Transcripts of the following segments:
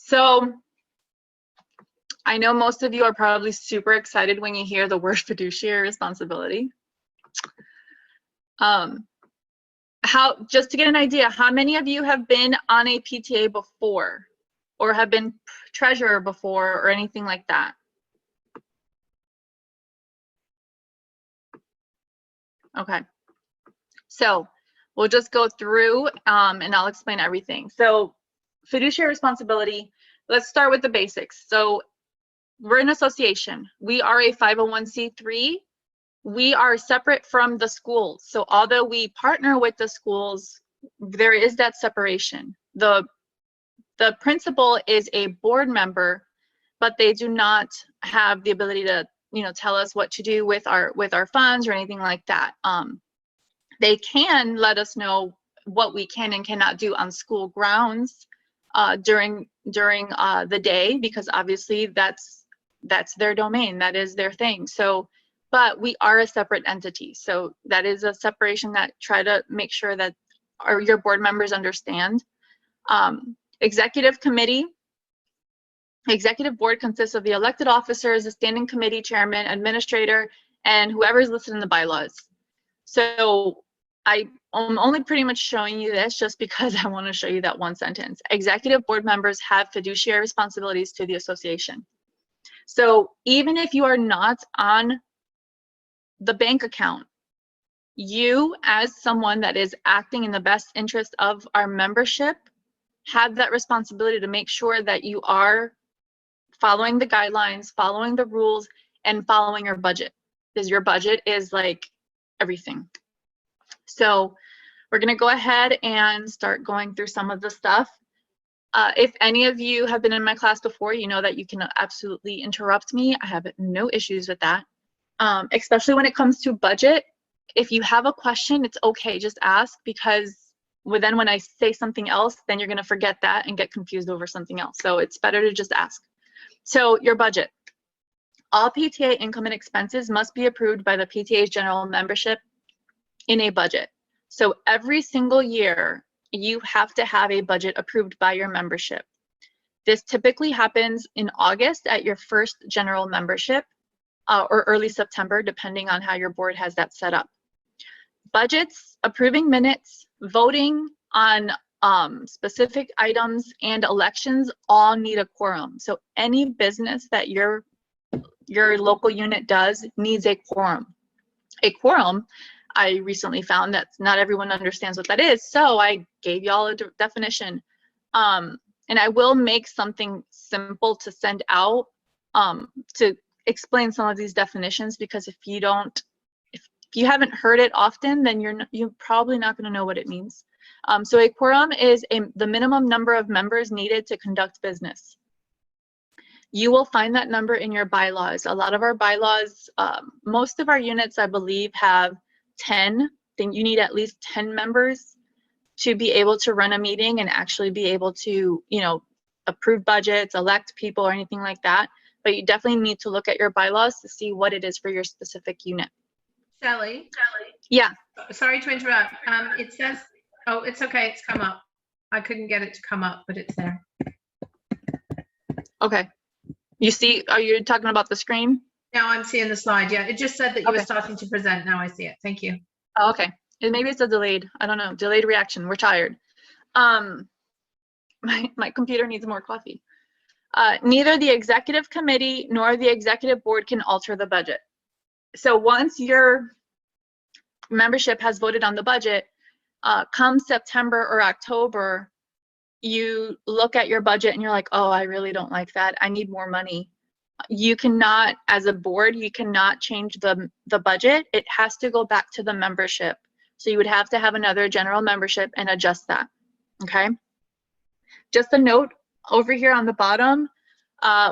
So I know most of you are probably super excited when you hear the word fiduciary responsibility. Just to get an idea, how many of you have been on a PTA before or have been treasurer before or anything like that? Okay, so we'll just go through and I'll explain everything. So fiduciary responsibility, let's start with the basics. So we're an association. We are a 501c3. We are separate from the schools. So although we partner with the schools, there is that separation. The principal is a board member, but they do not have the ability to, tell us what to do with our funds or anything like that. They can let us know what we can and cannot do on school grounds during the day, because obviously that's their domain, that is their thing. So, but we are a separate entity. So that is a separation that try to make sure that your board members understand. Executive committee. Executive board consists of the elected officers, the standing committee chairman, administrator, and whoever is listed in the bylaws. So I'm only pretty much showing you this just because I want to show you that one sentence. Executive board members have fiduciary responsibilities to the association. So even if you are not on the bank account, you as someone that is acting in the best interest of our membership have that responsibility to make sure that you are following the guidelines, following the rules, and following your budget, because your budget is like everything. So we're going to go ahead and start going through some of the stuff. If any of you have been in my class before, you know that you can absolutely interrupt me. I have no issues with that, especially when it comes to budget. If you have a question, it's okay, just ask, because then when I say something else, then you're going to forget that and get confused over something else. So it's better to just ask. So your budget. All PTA income and expenses must be approved by the PTA's general membership in a budget. So every single year, you have to have a budget approved by your membership. This typically happens in August at your first general membership or early September, depending on how your board has that set up. Budgets, approving minutes, voting on specific items, and elections all need a quorum. So any business that your local unit does needs a quorum. A quorum, I recently found that not everyone understands what that is, so I gave y'all a definition. And I will make something simple to send out to explain some of these definitions, because if you haven't heard it often, then you're probably not going to know what it means. So a quorum is the minimum number of members needed to conduct business. You will find that number in your bylaws. A lot of our bylaws, most of our units, I believe, have 10. Then you need at least 10 members to be able to run a meeting and actually be able to, approve budgets, elect people, or anything like that. But you definitely need to look at your bylaws to see what it is for your specific unit. Shelley? Yeah. Sorry to interrupt. It says, oh, it's okay. It's come up. I couldn't get it to come up, but it's there. Okay. You see, are you talking about the screen? Now I'm seeing the slide. Yeah, it just said that you were starting to present. Now I see it. Thank you. Oh, okay. Maybe it's a delayed, I don't know, delayed reaction. We're tired. My computer needs more coffee. Neither the executive committee nor the executive board can alter the budget. So once your membership has voted on the budget, come September or October, you look at your budget and you're like, oh, I really don't like that. I need more money. You cannot, as a board, you cannot change the budget. It has to go back to the membership. So you would have to have another general membership and adjust that, okay? Just a note over here on the bottom,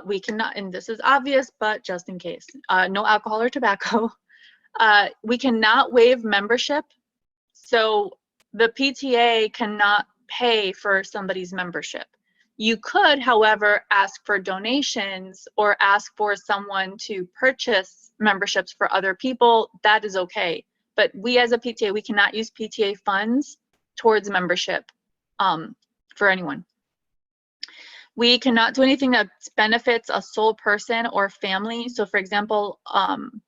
we cannot, and this is obvious, but just in case, no alcohol or tobacco. We cannot waive membership. So the PTA cannot pay for somebody's membership. You could, however, ask for donations or ask for someone to purchase memberships for other people. That is okay. But we as a PTA, we cannot use PTA funds towards membership for anyone. We cannot do anything that benefits a sole person or family. So for example, and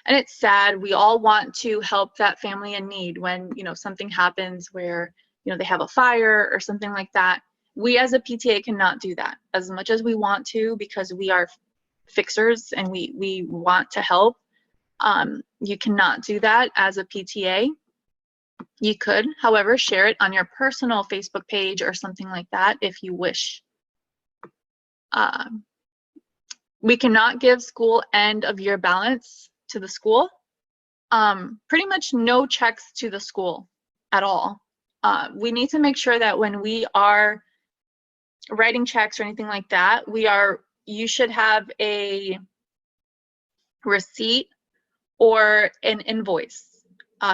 it's sad, we all want to help that family in need when, you know, something happens where, you know, they have a fire or something like that. We as a PTA cannot do that as much as we want to, because we are fixers and we want to help. You cannot do that as a PTA. You could, however, share it on your personal Facebook page or something like that if you wish. We cannot give school end of year balance to the school. Pretty much no checks to the school at all. We need to make sure that when we are writing checks or anything like that, you should have a receipt or an invoice.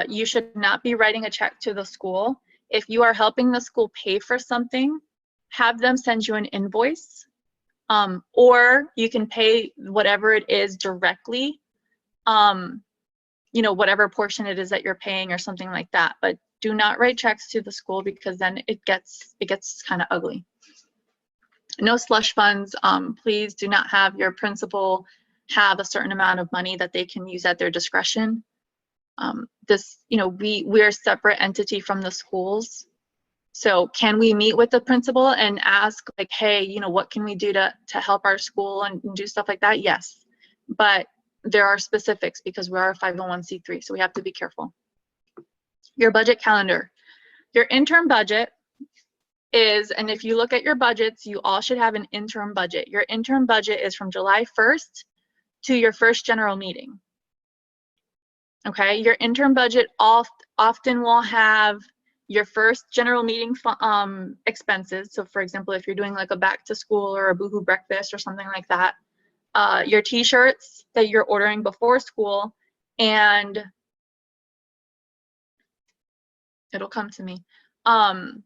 You should not be writing a check to the school. If you are helping the school pay for something, have them send you an invoice, or you can pay whatever it is directly, you know, whatever portion it is that you're paying or something like that. But do not write checks to the school, because then it gets kind of ugly. No slush funds. Please do not have your principal have a certain amount of money that they can use at their discretion. You know, we're a separate entity from the schools. So can we meet with the principal and ask, like, hey, you know, what can we do to help our school and do stuff like that? Yes, but there are specifics because we are a 501c3, so we have to be careful. Your budget calendar. Your interim budget is, and if you look at your budgets, you all should have an interim budget. Your interim budget is from July 1st to your first general meeting. Okay, your interim budget often will have your first general meeting expenses. So for example, if you're doing like a back to school or a boohoo breakfast or something like that, your t-shirts that you're ordering before school, and it'll come to me. I'll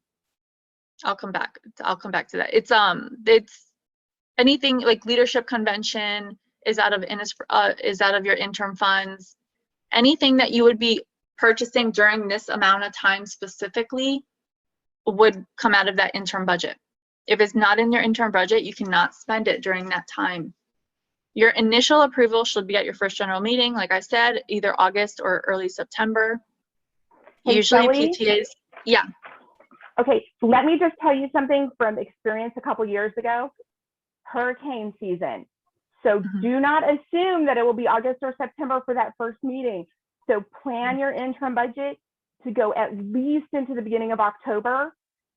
come back to that. It's anything like leadership convention is out of your interim funds. Anything that you would be purchasing during this amount of time specifically would come out of that interim budget. If it's not in your interim budget, you cannot spend it during that time. Your initial approval should be at your first general meeting, like I said, either August or early September. Hey, Usually Shelley? PTAs, yeah. Okay, let me just tell you something from experience a couple years ago. Hurricane season. So do not assume that it will be August or September for that first meeting. So plan your interim budget to go at least into the beginning of October.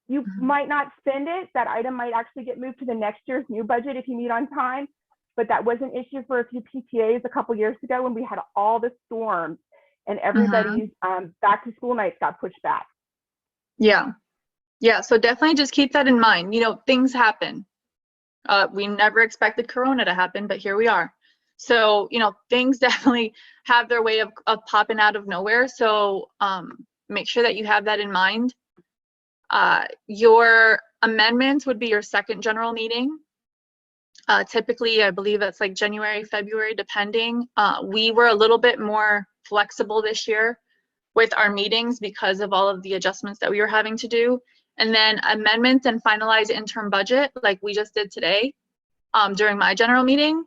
You might not spend it. That item might actually get moved to the next year's new budget if you meet on time. But that was an issue for a few PTAs a couple years ago when we had all the storms and everybody's back to school nights got pushed back. Yeah. Yeah, so definitely just keep that in mind. You know, things happen. We never expected Corona to happen, but here we are. So, you know, things definitely have their way of popping out of nowhere. So make sure that you have that in mind. Your amendments would be your second general meeting. Typically, I believe it's like January, February, depending. We were a little bit more flexible this year with our meetings because of all of the adjustments that we were having to do. And then amendments and finalize interim budget, like we just did today during my general meeting,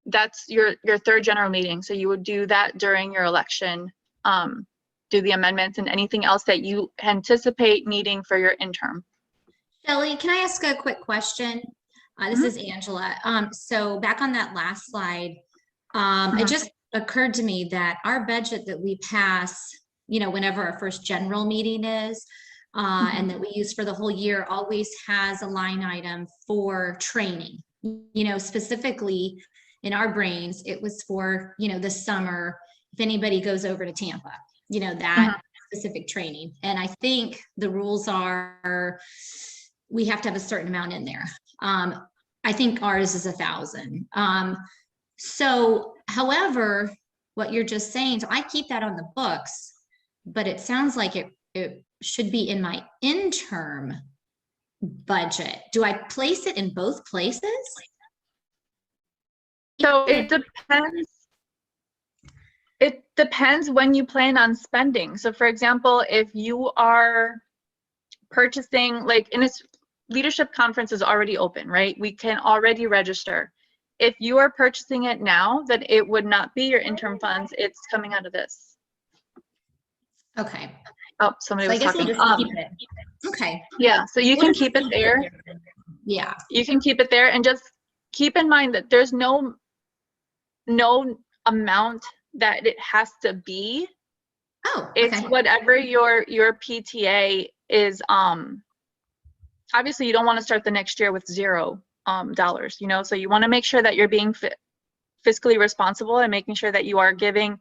that's your third general meeting. So you would do that during your election, do the amendments and anything else that you anticipate needing for your interim. Shelley, can I ask a quick question? This is Angela. So back on that last slide, it just occurred to me that our budget that we pass, you know, whenever our first general meeting is, and that we use for the whole year always has a line item for training. You know, specifically in our brains, it was for, you know, the summer, if anybody goes over to Tampa, you know, that specific training. And I think the rules are, we have to have a certain amount in there. I think ours is 1,000. So, however, what you're just saying, so I keep that on the books, but it sounds like it should be in my interim budget. Do I place it in both places? So it depends. It depends when you plan on spending. So for example, if you are purchasing, like, and it's leadership conference is already open, right? We can already register. If you are purchasing it now, then it would not be your interim funds. It's coming out of this. Okay. Oh, somebody So I was guess we'll talking. just keep it. Okay. Yeah, so you We'll can just keep it there. Yeah. You can keep it there, and just keep in mind that there's no amount that it has to be. Oh, It's okay. whatever your PTA is. Obviously you don't want to start the next year with $0, you know, so you want to make sure that you're being fiscally responsible and making sure that you are giving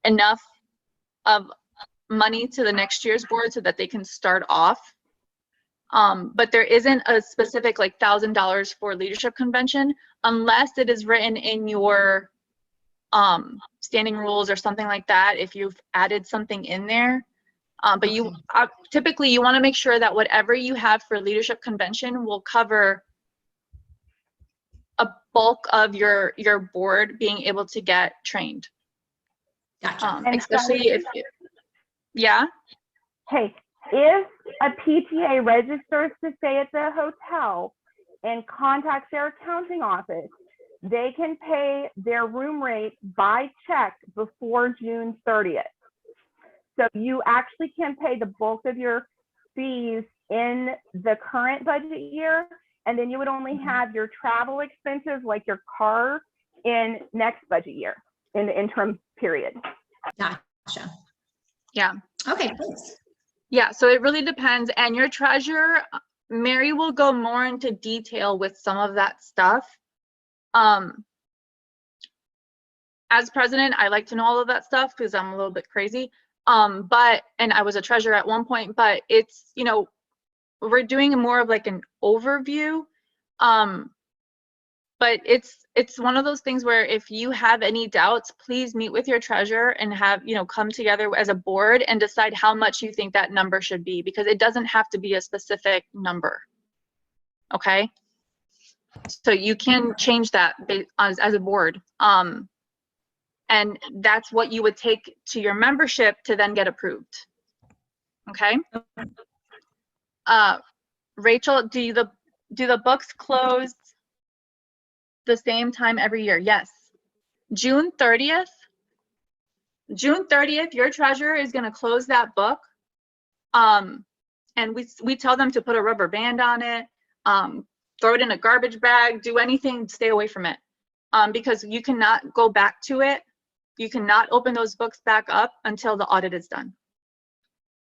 enough of money to the next year's board so that they can start off. But there isn't a specific like $1,000 for leadership convention unless it is written in your standing rules or something like that, if you've added something in there. But you typically you want to make sure that whatever you have for leadership convention will cover a bulk of your board being able to get trained. Gotcha. And Especially if yeah. Hey, if a PTA registers to stay at the hotel and contacts their accounting office, they can pay their room rate by check before June 30th. So you actually can pay the bulk of your fees in the current budget year, and then you would only have your travel expenses like your car in next budget year in the interim period. Gotcha. Yeah. Okay, thanks. Yeah, so it really depends. And your treasurer, Mary, will go more into detail with some of that stuff. As president, I like to know all of that stuff because I'm a little bit crazy. And I was a treasurer at one point, but it's, you know, we're doing more of like an overview. But it's one of those things where if you have any doubts, please meet with your treasurer and have, you know, come together as a board and decide how much you think that number should be, because it doesn't have to be a specific number. Okay. So you can change that as a board. And that's what you would take to your membership to then get approved. Okay. Rachel, do the books close the same time every year? Yes. June 30th, your treasurer is going to close that book. And we tell them to put a rubber band on it, throw it in a garbage bag, do anything, stay away from it. Because you cannot go back to it. You cannot open those books back up until the audit is done.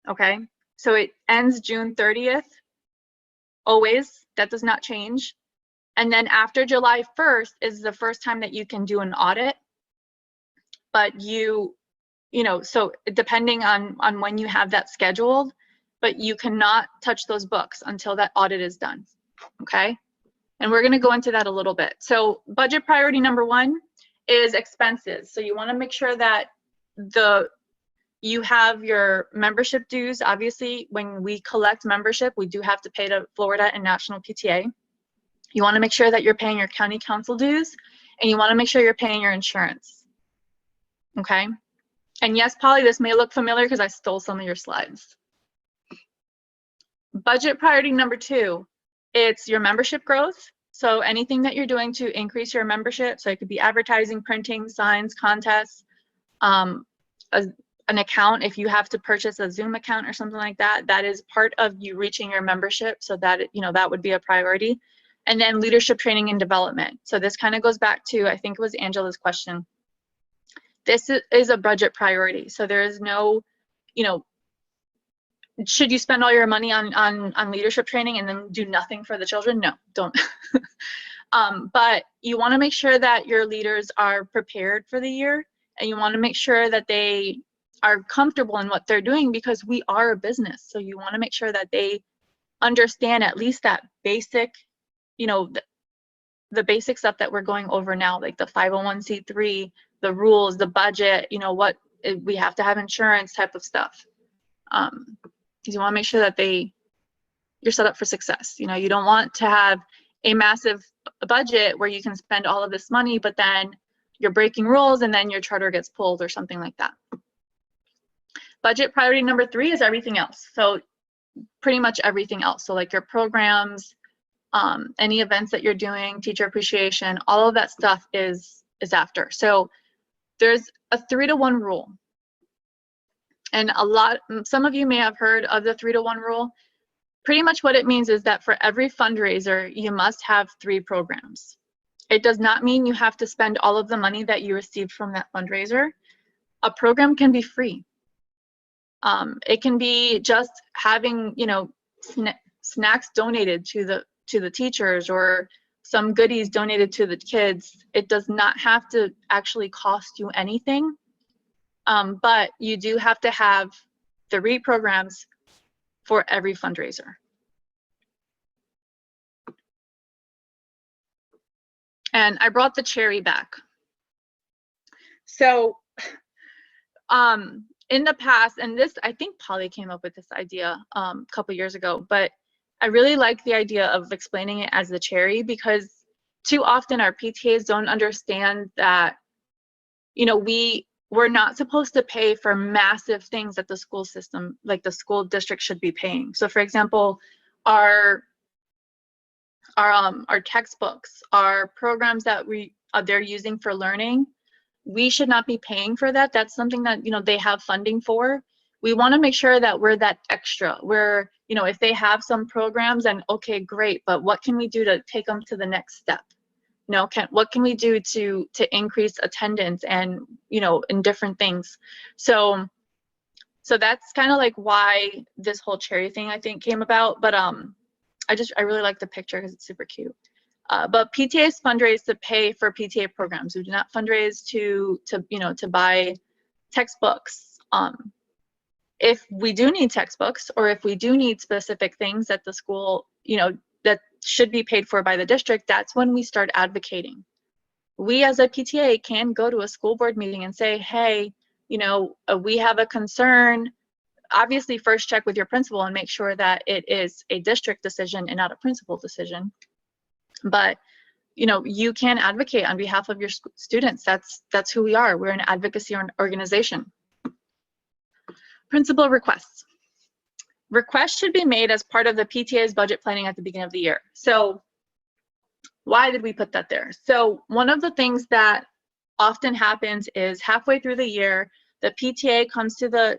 Okay, so it ends June 30th, always, that does not change. And then after July 1st is the first time that you can do an audit. But you know, so depending on when you have that scheduled, but you cannot touch those books until that audit is done. Okay, and we're going to go into that a little bit. So budget priority number 1 is expenses. So you want to make sure that you have your membership dues. Obviously, when we collect membership, we do have to pay to Florida and National PTA. You want to make sure that you're paying your county council dues, and you want to make sure you're paying your insurance. Okay. And yes, Polly, this may look familiar because I stole some of your slides. Budget priority number 2, it's your membership growth. So anything that you're doing to increase your membership, so it could be advertising, printing, signs, contests, an account, if you have to purchase a Zoom account or something like that, that is part of you reaching your membership, so that, you know, that would be a priority. And then leadership training and development. So this kind of goes back to, I think it was Angela's question. This is a budget priority. So there is no, you know, should you spend all your money on leadership training and then do nothing for the children? No, don't. But you want to make sure that your leaders are prepared for the year, and you want to make sure that they are comfortable in what they're doing, because we are a business. So you want to make sure that they understand at least that basic, you know, the basic stuff that we're going over now, like the 501c3, the rules, the budget, you know, what we have to have insurance type of stuff. Because you want to make sure that you're set up for success. You know, you don't want to have a massive budget where you can spend all of this money, but then you're breaking rules and then your charter gets pulled or something like that. Budget priority number 3 is everything else. So pretty much everything else. So like your programs, any events that you're doing, teacher appreciation, all of that stuff is after. So there's a 3-to-1 rule. And some of you may have heard of the 3-to-1 rule. Pretty much what it means is that for every fundraiser, you must have 3 programs. It does not mean you have to spend all of the money that you received from that fundraiser. A program can be free. It can be just having, you know, snacks donated to the teachers, or some goodies donated to the kids. It does not have to actually cost you anything, but you do have to have 3 programs for every fundraiser. And I brought the cherry back. So in the past, and this, I think Polly came up with this idea a couple years ago, but I really like the idea of explaining it as the cherry, because too often our PTAs don't understand that, you know, we're not supposed to pay for massive things that the school system, like the school district, should be paying. So for example, our textbooks, our programs that they're using for learning, we should not be paying for that. That's something that, you know, they have funding for. We want to make sure that we're that extra, where, you know, if they have some programs, and okay, great, but what can we do to take them to the next step? You know, what can we do to increase attendance and, you know, in different things? So that's kind of like why this whole cherry thing, I think, came about. But I really like the picture because it's super cute. But PTAs fundraise to pay for PTA programs. We do not fundraise to buy textbooks. If we do need textbooks, or if we do need specific things that the school, you know, that should be paid for by the district, that's when we start advocating. We as a PTA can go to a school board meeting and say, hey, you know, we have a concern. Obviously, first check with your principal and make sure that it is a district decision and not a principal decision. But, you know, you can advocate on behalf of your students. That's who we are. We're an advocacy organization. Principal requests. Requests should be made as part of the PTA's budget planning at the beginning of the year. So why did we put that there? So one of the things that often happens is halfway through the year, the PTA comes to the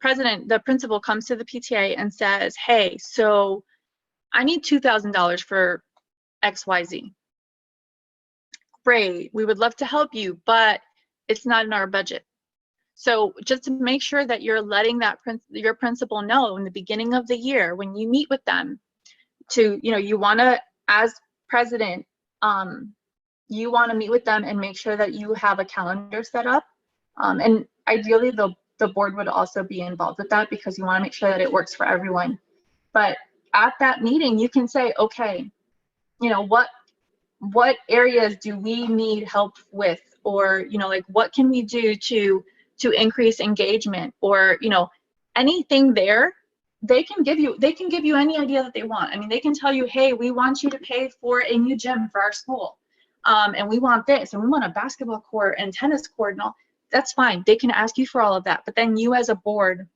principal comes to the PTA and says, hey, so I need $2,000 for XYZ. Great, we would love to help you, but it's not in our budget. So just to make sure that you're letting your principal know in the beginning of the year when you meet with them, to, you know, you want to, as president, you want to meet with them and make sure that you have a calendar set up. And ideally, the board would also be involved with that, because you want to make sure that it works for everyone. But at that meeting, you can say, okay, you know, what areas do we need help with? Or, you know, like, what can we do to increase engagement? Or, you know, anything there, they can give you any idea that they want. I mean, they can tell you, hey, we want you to pay for a new gym for our school. And we want this, and we want a basketball court and tennis court and all. That's fine. They can ask you for all of that. But then you as a board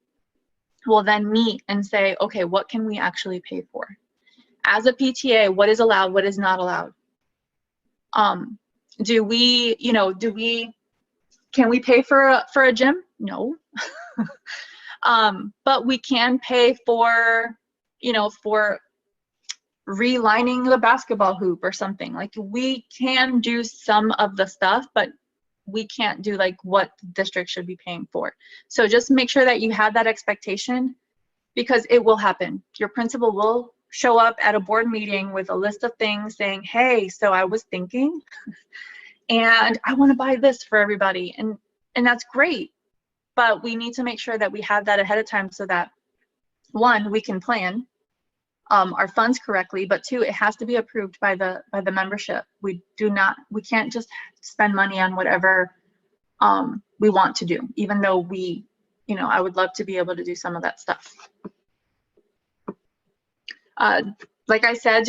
will then meet and say, okay, what can we actually pay for? As a PTA, what is allowed, what is not allowed? Can we pay for a gym? No. But we can pay for, you know, for relining the basketball hoop or something. Like, we can do some of the stuff, but we can't do like what the district should be paying for. So just make sure that you have that expectation, because it will happen. Your principal will show up at a board meeting with a list of things saying, hey, so I was thinking, and I want to buy this for everybody. And that's great. But we need to make sure that we have that ahead of time, so that, one, we can plan our funds correctly, but two, it has to be approved by the membership. We can't just spend money on whatever we want to do, even though I would love to be able to do some of that stuff. Like I said,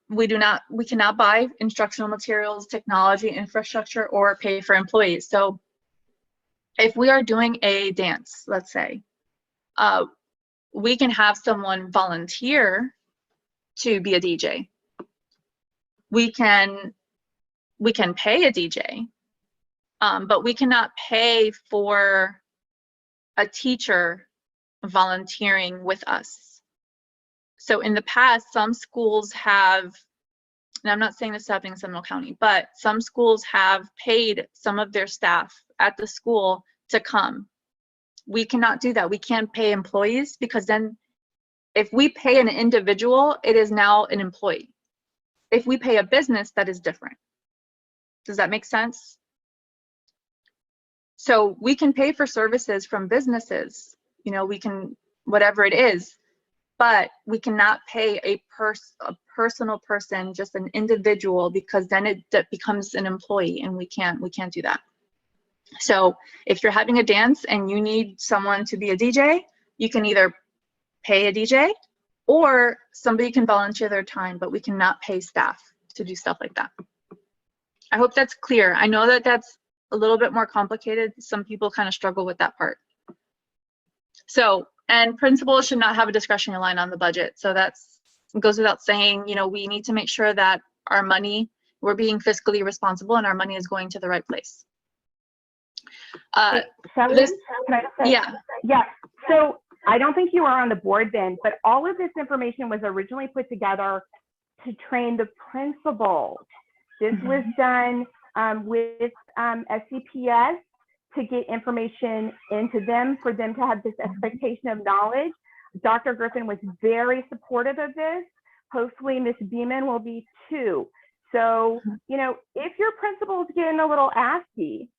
we cannot buy instructional materials, technology, infrastructure, or pay for employees. So if we are doing a dance, let's say, we can have someone volunteer to be a DJ. We can pay a DJ, but we cannot pay for a teacher volunteering with us. So in the past, some schools have, and I'm not saying this is happening in Seminole County, but some schools have paid some of their staff at the school to come. We cannot do that. We can't pay employees, because then if we pay an individual, it is now an employee. If we pay a business, that is different. Does that make sense? So we can pay for services from businesses, you know, we can, whatever it is, but we cannot pay a personal person, just an individual, because then that becomes an employee, and we can't do that. So if you're having a dance and you need someone to be a DJ, you can either pay a DJ or somebody can volunteer their time, but we cannot pay staff to do stuff like that. I hope that's clear. I know that that's a little bit more complicated. Some people kind of struggle with that part. So, and principals should not have a discretionary line on the budget. So that's, it goes without saying, you know, we need to make sure that our money, we're being fiscally responsible and our money is going to the right place. Shelly, this- can I say? Yeah. Yeah. So I don't think you were on the board then, but all of this information was originally put together to train the principals. This was done with SCPS to get information into them, for them to have this expectation of knowledge. Dr. Griffin was very supportive of this. Hopefully Ms. Beeman will be too. So, you know, if your principal is getting a little asky,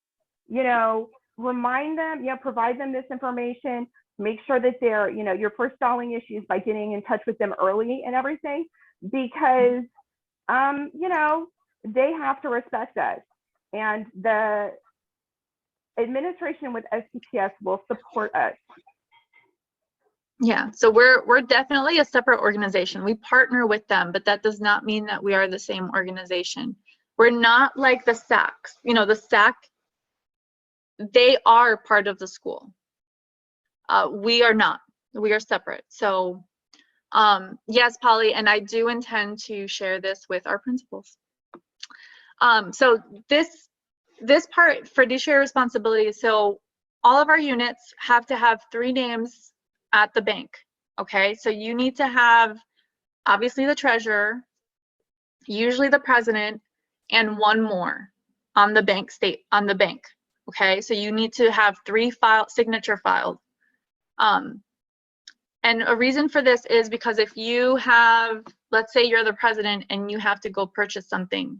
you know, remind them, you know, provide them this information, make sure that they're, you know, you're forestalling issues by getting in touch with them early and everything, because, you know, they have to respect us. And the administration with SCPS will support us. Yeah, so we're definitely a separate organization. We partner with them, but that does not mean that we are the same organization. We're not like the SACs. You know, the SAC, they are part of the school. We are not. We are separate. So yes, Polly, and I do intend to share this with our principals. So this part, fiduciary responsibility, so all of our units have to have 3 names at the bank, okay? So you need to have, obviously, the treasurer, usually the president, and 1 more on the bank okay? So you need to have 3 signature filed. And a reason for this is because if you have, let's say you're the president and you have to go purchase something,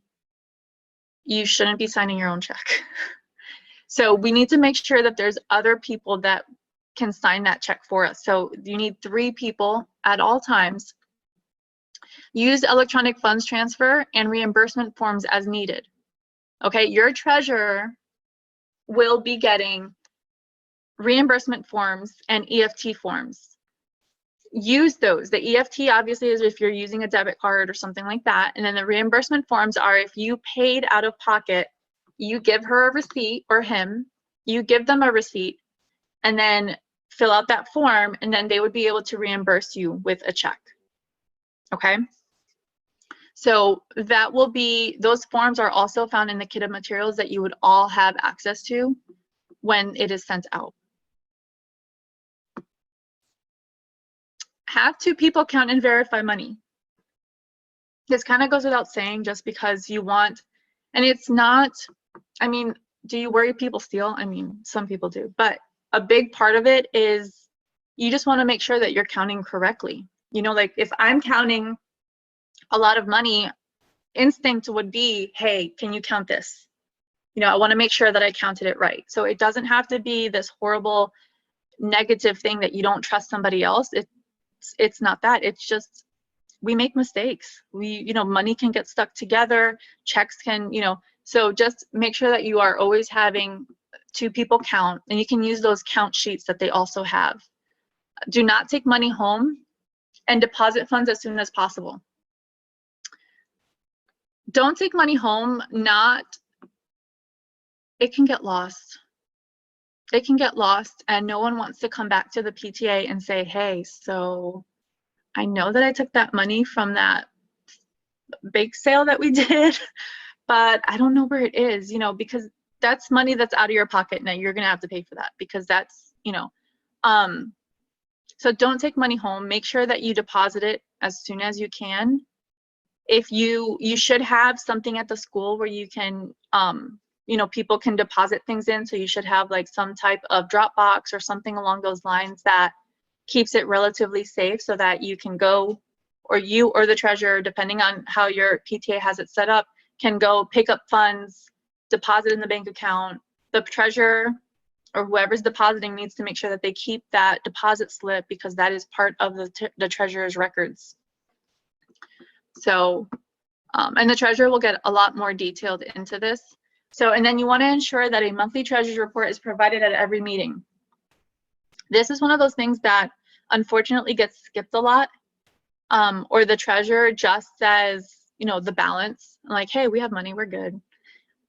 you shouldn't be signing your own check. So we need to make sure that there's other people that can sign that check for us. So you need 3 people at all times. Use electronic funds transfer and reimbursement forms as needed. Okay, your treasurer will be getting reimbursement forms and EFT forms. Use those. The EFT obviously is if you're using a debit card or something like that. And then the reimbursement forms are if you paid out of pocket, you give her a receipt, or him, you give them a receipt, and then fill out that form, and then they would be able to reimburse you with a check. Okay? So that will be, those forms are also found in the kit of materials that you would all have access to when it is sent out. Have 2 people count and verify money. This kind of goes without saying, just because you want, and it's not, I mean, do you worry people steal? I mean, some people do, but a big part of it is you just want to make sure that you're counting correctly. You know, like if I'm counting a lot of money, instinct would be, hey, can you count this? You know, I want to make sure that I counted it right. So it doesn't have to be this horrible negative thing that you don't trust somebody else. It's not that. It's just, we make mistakes. You know, money can get stuck together, checks can, you know, so just make sure that you are always having 2 people count, and you can use those count sheets that they also have. Do not take money home, and deposit funds as soon as possible. Don't take money home, it can get lost. they can get lost, and no one wants to come back to the PTA and say, hey, so I know that I took that money from that bake sale that we did, but I don't know where it is, you know, because that's money that's out of your pocket. Now you're going to have to pay for that because that's, you know, so don't take money home. Make sure that you deposit it as soon as you can. If you should have something at the school where you can, you know, people can deposit things in. So you should have like some type of drop box or something along those lines that keeps it relatively safe so that you can go, or you or the treasurer, depending on how your PTA has it set up, can go pick up funds, deposit in the bank account. The treasurer or whoever's depositing needs to make sure that they keep that deposit slip because that is part of the treasurer's records. So, and the treasurer will get a lot more detailed into this. So, and then you want to ensure that a monthly treasurer's report is provided at every meeting. This is one of those things that unfortunately gets skipped a lot, or the treasurer just says, you know, the balance, like, hey, we have money, we're good,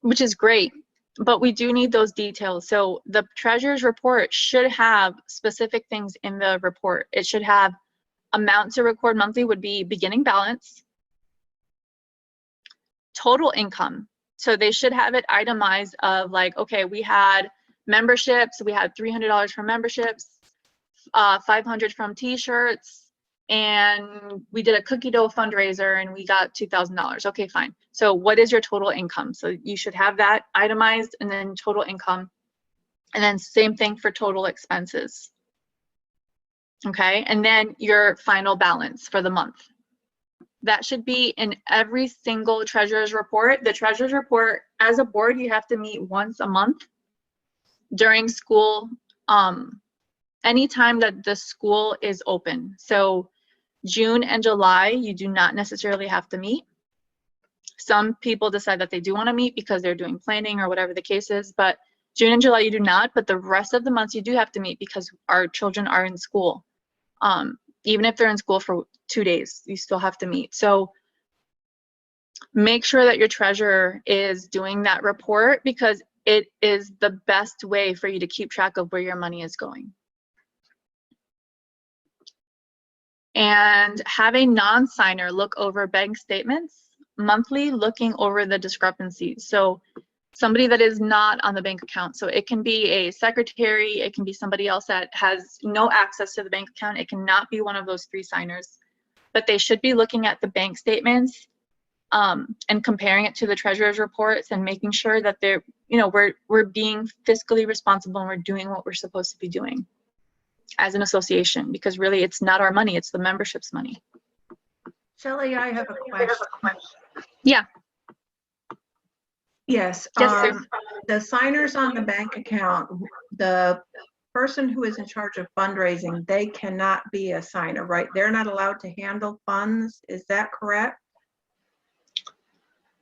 which is great, but we do need those details. So the treasurer's report should have specific things in the report. It should have amount to record monthly would be beginning balance, total income. So they should have it itemized of like, okay, we had memberships, we had $300 from memberships, $500 from t-shirts, and we did a cookie dough fundraiser and we got $2,000. Okay, fine. So what is your total income? So you should have that itemized, and then total income, and then same thing for total expenses. Okay, and then your final balance for the month. That should be in every single treasurer's report. The treasurer's report, as a board, you have to meet once a month during school, anytime that the school is open. So June and July, you do not necessarily have to meet. Some people decide that they do want to meet because they're doing planning or whatever the case is, but June and July you do not, but the rest of the months you do have to meet because our children are in school. Even if they're in school for 2 days, you still have to meet. So make sure that your treasurer is doing that report because it is the best way for you to keep track of where your money is going. And have a non-signer look over bank statements monthly, looking over the discrepancies. So somebody that is not on the bank account. So it can be a secretary, it can be somebody else that has no access to the bank account. It cannot be one of those 3 signers, but they should be looking at the bank statements and comparing it to the treasurer's reports and making sure that they're, you know, we're being fiscally responsible and we're doing what we're supposed to be doing as an association, because really it's not our money, it's the membership's money. Shelley, I have a question. Yeah. Yes, Yes, sir. the signers on the bank account, the person who is in charge of fundraising, they cannot be a signer, right? They're not allowed to handle funds, is that correct?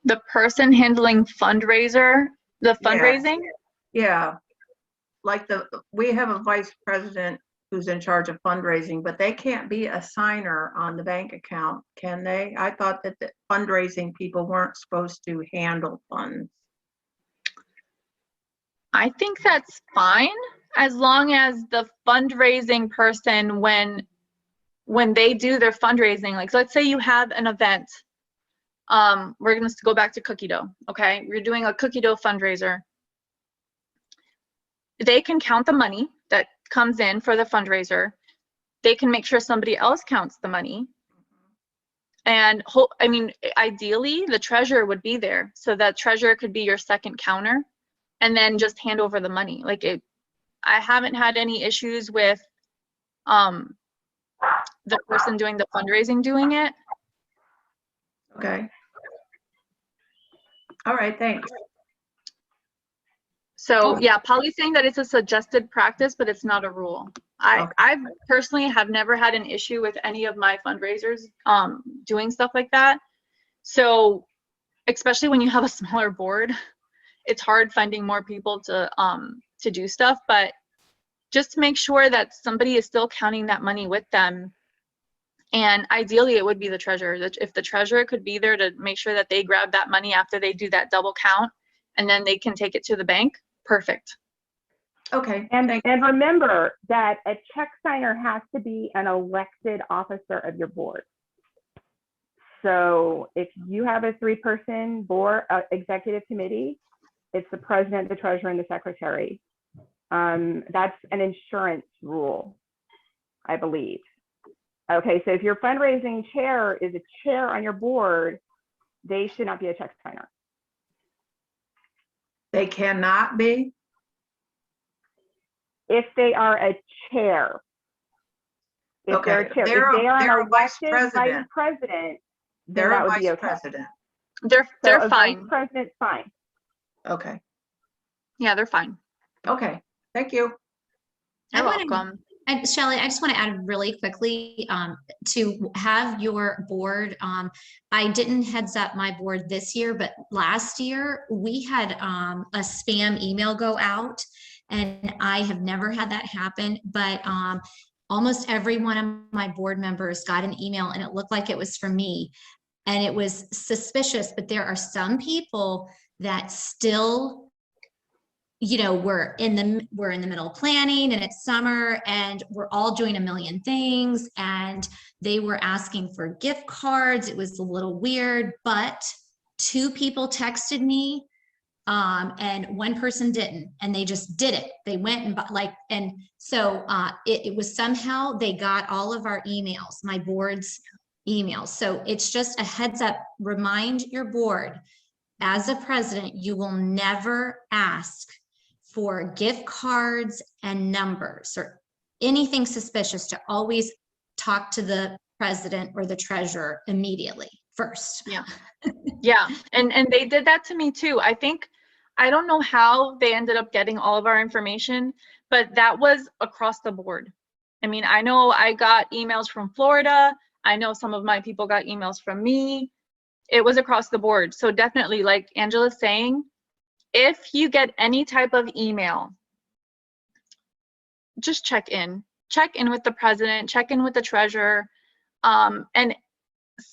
The person handling fundraiser, the Yeah. fundraising? Yeah, like we have a vice president who's in charge of fundraising, but they can't be a signer on the bank account, can they? I thought that the fundraising people weren't supposed to handle funds. I think that's fine as long as the fundraising person, when they do their fundraising, like let's say you have an event, we're gonna go back to cookie dough, okay? We're doing a cookie dough fundraiser. They can count the money that comes in for the fundraiser. They can make sure somebody else counts the money. And I mean, ideally the treasurer would be there. So that treasurer could be your second counter and then just hand over the money. Like I haven't had any issues with the person doing the fundraising doing it. Okay. All right, thanks. So yeah, Polly's saying that it's a suggested practice, but it's not a rule. I personally have never had an issue with any of my fundraisers doing stuff like that. So especially when you have a smaller board, it's hard finding more people to do stuff, but just to make sure that somebody is still counting that money with them. And ideally it would be the treasurer. If the treasurer could be there to make sure that they grab that money after they do that double count and then they can take it to the bank, perfect. Okay, And thank remember that a check signer has to be an elected officer of your board. So if you have a 3-person board executive committee, it's the president, the treasurer, and the secretary. That's an insurance rule, I believe. Okay, so if your fundraising chair is a chair on your board, they should not be a check signer. They cannot be? If they are a chair. If Okay, they're a chair, they're if they are they're an a vice elected vice president. president, They're that a would be vice okay. president. They're so a fine. vice president's fine. Okay, Yeah, they're fine. okay, thank you. You're I wanna- welcome. And Shelley, I just want to add really quickly to have your board. I didn't heads up my board this year, but last year we had a spam email go out, and I have never had that happen. But almost every one of my board members got an email, and it looked like it was from me, and it was suspicious. But there are some people that still, you know, we're in the middle of planning, and it's summer, and we're all doing a million things, and they were asking for gift cards. It was a little weird, but 2 people texted me, and 1 person didn't, and they just did it. They went and and so it was somehow they got all of our emails, my board's emails. So it's just a heads up. Remind your board, as a president, you will never ask for gift cards and numbers or anything suspicious. To always talk to the president or the treasurer immediately first. Yeah. Yeah. And they did that to me too. I don't know how they ended up getting all of our information, but that was across the board. I mean, I know I got emails from Florida. I know some of my people got emails from me. It was across the board. So definitely, like Angela's saying, if you get any type of email, just check in with the president, check in with the treasurer. And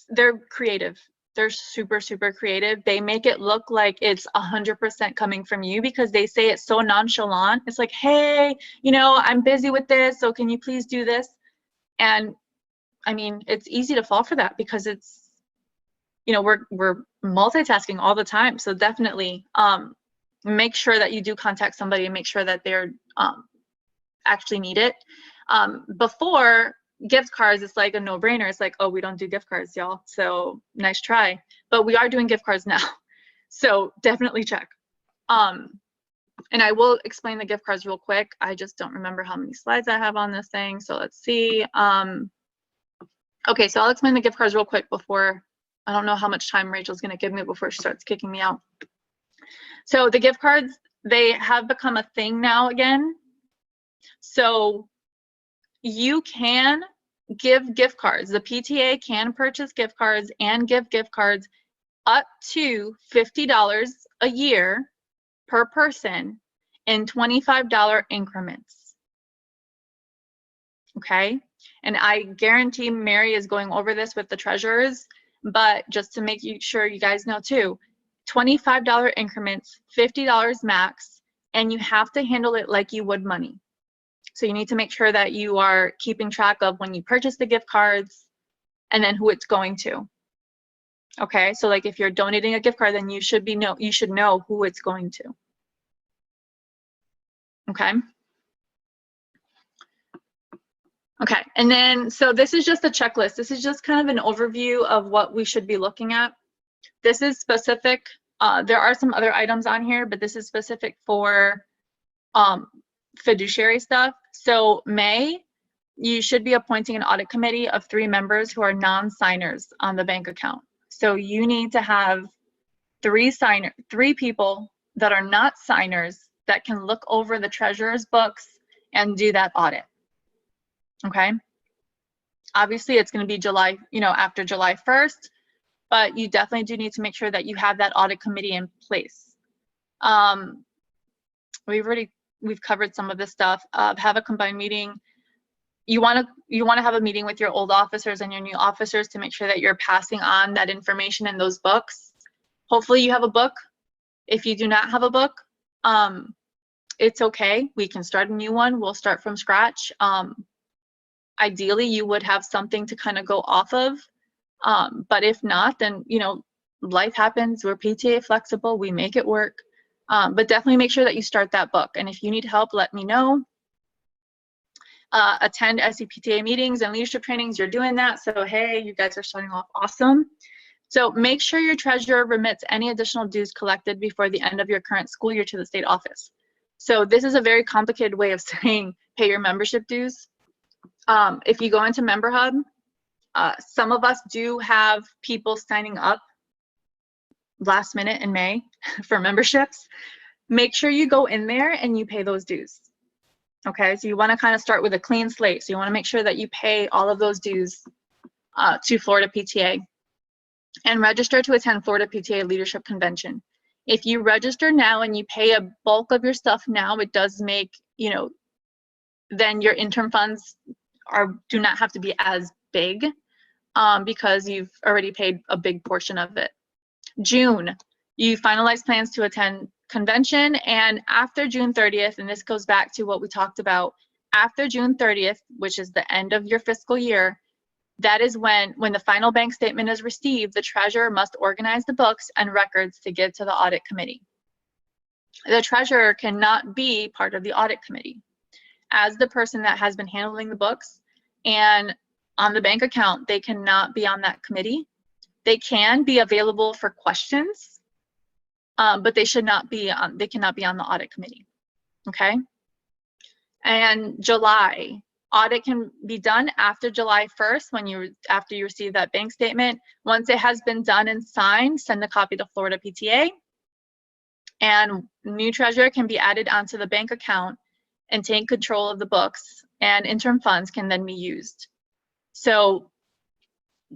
they're creative. They're super, super creative. They make it look like it's 100% coming from you because they say it so nonchalant. It's like, hey, you know, I'm busy with this, so can you please do this? And I mean, it's easy to fall for that because it's, you know, we're multitasking all the time. So definitely make sure that you do contact somebody and make sure that they're actually need it. Before gift cards, it's like a no-brainer. It's like, oh, we don't do gift cards, y'all. So nice try. But we are doing gift cards now. So definitely check. And I will explain the gift cards real quick. I just don't remember how many slides I have on this thing. So let's see. Okay, so I'll explain the gift cards real quick before, I don't know how much time Rachel's gonna give me before she starts kicking me out. So the gift cards, they have become a thing now again. So you can give gift cards. The PTA can purchase gift cards and give gift cards up to $50 a year per person in $25 increments. Okay, and I guarantee Mary is going over this with the treasurers, but just to make sure you guys know too, $25 increments, $50 max, and you have to handle it like you would money. So you need to make sure that you are keeping track of when you purchase the gift cards and then who it's going to. Okay, so like if you're donating a gift card, then you should know who it's going to. Okay. Okay, and then, so this is just a checklist. This is just kind of an overview of what we should be looking at. This is specific. There are some other items on here, but this is specific for fiduciary stuff. So May, you should be appointing an audit committee of 3 members who are non-signers on the bank account. So you need to have 3 people that are not signers that can look over the treasurer's books and do that audit. Okay. Obviously it's going to be July, after July 1st, but you definitely do need to make sure that you have that audit committee in place. We've covered some of this stuff. Have a combined meeting. You want to have a meeting with your old officers and your new officers to make sure that you're passing on that information in those books. Hopefully you have a book. If you do not have a book, it's okay. We can start a new one. We'll start from scratch. Ideally, you would have something to kind of go off of. But if not, then, you know, life happens. We're PTA flexible. We make it work. But definitely make sure that you start that book. And if you need help, let me know. Attend SCPTA meetings and leadership trainings. You're doing that. So, hey, you guys are starting off awesome. So make sure your treasurer remits any additional dues collected before the end of your current school year to the state office. So this is a very complicated way of saying pay your membership dues. If you go into Member Hub, some of us do have people signing up last minute in May for memberships. Make sure you go in there and you pay those dues. Okay, so you want to kind of start with a clean slate. So you want to make sure that you pay all of those dues to Florida PTA and register to attend Florida PTA Leadership Convention. If you register now and you pay a bulk of your stuff now, it does make, you know, then your interim funds do not have to be as big because you've already paid a big portion of it. June, you finalize plans to attend convention, and after June 30th, and this goes back to what we talked about, after June 30th, which is the end of your fiscal year, that is when the final bank statement is received, the treasurer must organize the books and records to give to the audit committee. The treasurer cannot be part of the audit committee. As the person that has been handling the books and on the bank account, they cannot be on that committee. They can be available for questions, but they cannot be on the audit committee. Okay. And July, audit can be done after July 1st after you receive that bank statement. Once it has been done and signed, send a copy to Florida PTA, and new treasurer can be added onto the bank account and take control of the books, and interim funds can then be used. So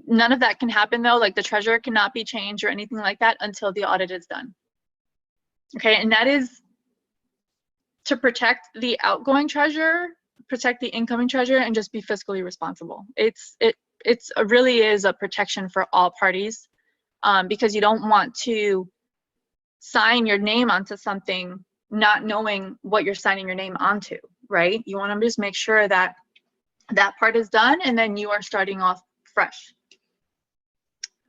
none of that can happen though, like the treasurer cannot be changed or anything like that until the audit is done. Okay, and that is to protect the outgoing treasurer, protect the incoming treasurer, and just be fiscally responsible. It really is a protection for all parties, because you don't want to sign your name onto something not knowing what you're signing your name onto, right? You want to just make sure that that part is done, and then you are starting off fresh.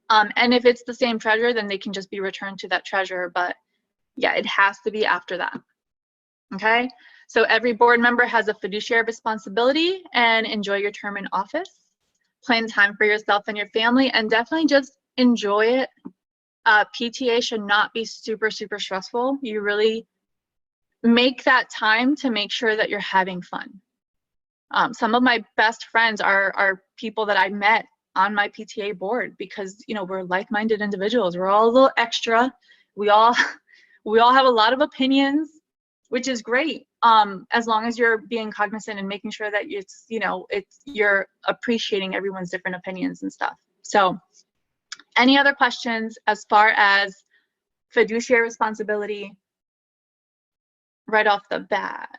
And if it's the same treasurer, then they can just be returned to that treasurer, but yeah, it has to be after that. Okay, so every board member has a fiduciary responsibility, and enjoy your term in office. Plan time for yourself and your family, and definitely just enjoy it. PTA should not be super, super stressful. You really make that time to make sure that you're having fun. Some of my best friends are people that I met on my PTA board, because, you know, we're like-minded individuals. We're all a little extra. We all have a lot of opinions, which is great, as long as you're being cognizant and making sure that you're appreciating everyone's different opinions and stuff. So any other questions as far as fiduciary responsibility right off the bat?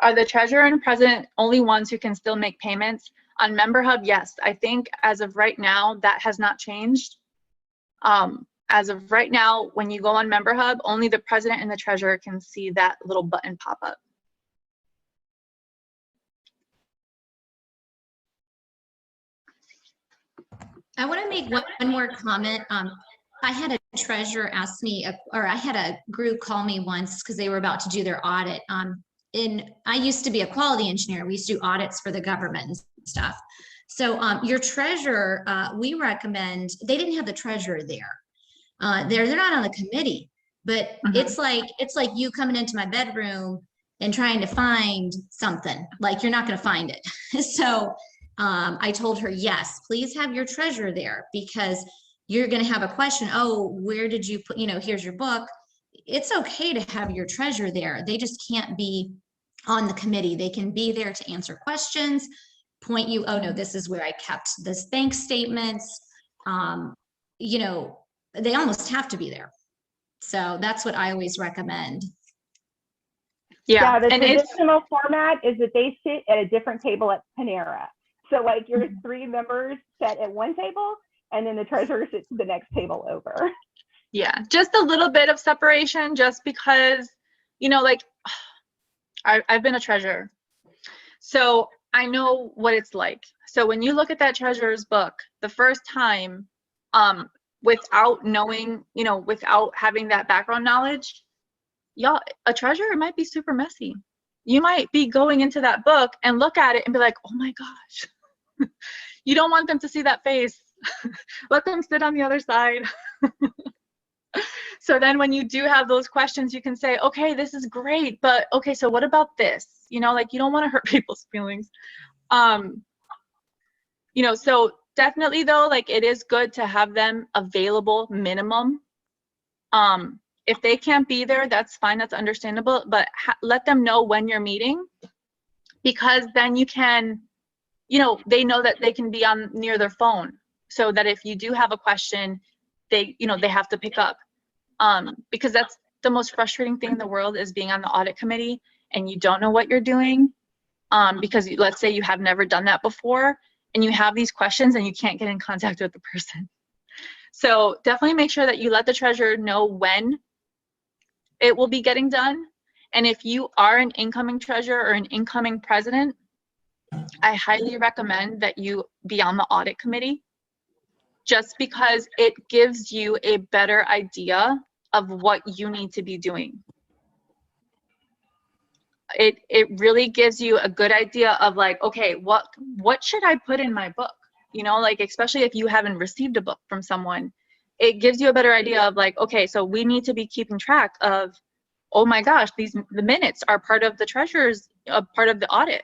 Are the treasurer and president only ones who can still make payments? On Member Hub, yes. I think as of right now, that has not changed. As of right now, when you go on Member Hub, only the president and the treasurer can see that little button pop up. I want to make one more comment. I had a treasurer ask me, or I had a group call me once because they were about to do their audit. I used to be a quality engineer. We used to do audits for the government and stuff. So your treasurer, we recommend, they didn't have the treasurer there. They're not on the committee, but it's like you coming into my bedroom and trying to find something. Like, you're not going to find it. So I told her, yes, please have your treasurer there, because you're going to have a question. Oh, where did you put, here's your book. It's okay to have your treasurer there. They just can't be on the committee. They can be there to answer questions, point you, oh no, this is where I kept this bank statements. They almost have to be there. So that's what I always recommend. Yeah, the and traditional format is that they sit at a different table at Panera. So like your three members sit at one table, and then the treasurer sits at the next table over. Yeah, just a little bit of separation, just because, you know, like I've been a treasurer, so I know what it's like. So when you look at that treasurer's book the first time, without knowing, you know, without having that background knowledge, y'all, a treasurer might be super messy. You might be going into that book and look at it and be like, oh my gosh. You don't want them to see that face. Let them sit on the other side. So then when you do have those questions, you can say, okay, this is great, but okay, so what about this? You know, like, you don't want to hurt people's feelings. You know, so definitely though, like, it is good to have them available minimum. If they can't be there, that's fine, that's understandable, but let them know when you're meeting, because then you can, you know, they know that they can be on near their phone, so that if you do have a question, they, you know, they have to pick up. Because that's the most frustrating thing in the world, is being on the audit committee and you don't know what you're doing. Because let's say you have never done that before and you have these questions and you can't get in contact with the person. So definitely make sure that you let the treasurer know when it will be getting done. And if you are an incoming treasurer or an incoming president, I highly recommend that you be on the audit committee, just because it gives you a better idea of what you need to be doing. It really gives you a good idea of like, okay, what should I put in my book? You know, like, especially if you haven't received a book from someone, it gives you a better idea of like, okay, so we need to be keeping track of, oh my gosh, the minutes are part of the treasurer's, part of the audit.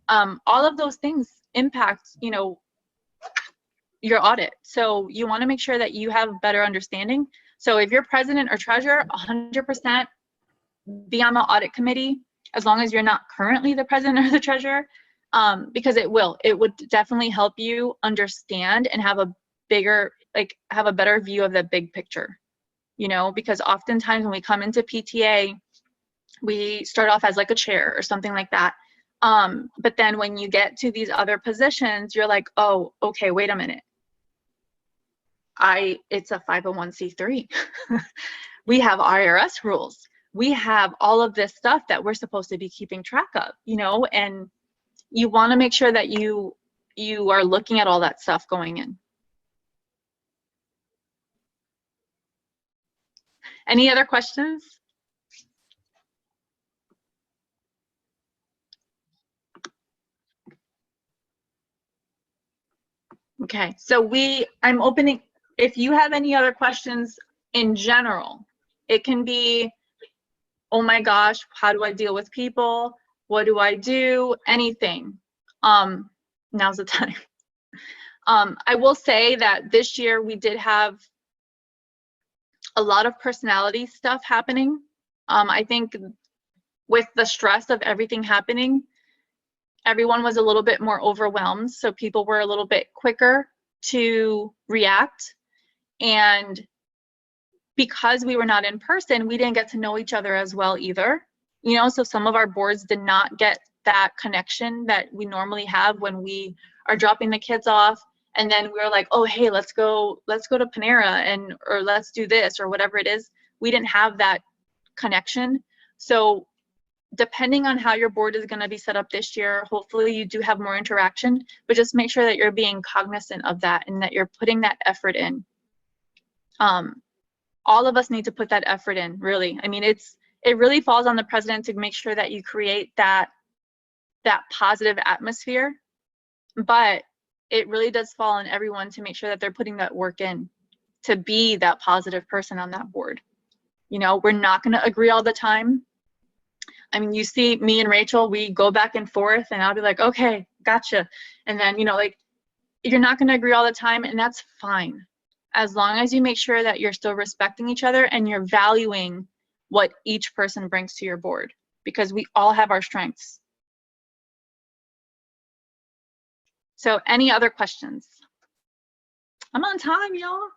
All of those things impact, you know, your audit. So you want to make sure that you have a better understanding. So if you're president or treasurer, 100% be on the audit committee, as long as you're not currently the president or the treasurer, because it would definitely help you understand and have a bigger, like, have a better view of the big picture, you know, because oftentimes when we come into PTA, we start off as like a chair or something like that. But then when you get to these other positions, you're like, oh, okay, wait a minute. It's a 501c3. We have IRS rules. We have all of this stuff that we're supposed to be keeping track of, you know, and you want to make sure that you are looking at all that stuff going in. Any other questions? Okay, so I'm opening, if you have any other questions in general, it can be, oh my gosh, how do I deal with people? What do I do? Anything. Now's the time. I will say that this year we did have a lot of personality stuff happening. I think with the stress of everything happening, everyone was a little bit more overwhelmed, so people were a little bit quicker to react. And because we were not in person, we didn't get to know each other as well either. You know, so some of our boards did not get that connection that we normally have when we are dropping the kids off, and then we're like, oh, hey, let's go to Panera, or let's do this, or whatever it is. We didn't have that connection. So depending on how your board is going to be set up this year, hopefully you do have more interaction, but just make sure that you're being cognizant of that and that you're putting that effort in. All of us need to put that effort in, really. I mean, it really falls on the president to make sure that you create that positive atmosphere, but it really does fall on everyone to make sure that they're putting that work in to be that positive person on that board. You know, we're not going to agree all the time. I mean, you see me and Rachel, we go back and forth, and I'll be like, okay, gotcha. And then, you know, like, you're not going to agree all the time, and that's fine. As long as you make sure that you're still respecting each other and you're valuing what each person brings to your board, because we all have our strengths. So any other questions? I'm on time, y'all.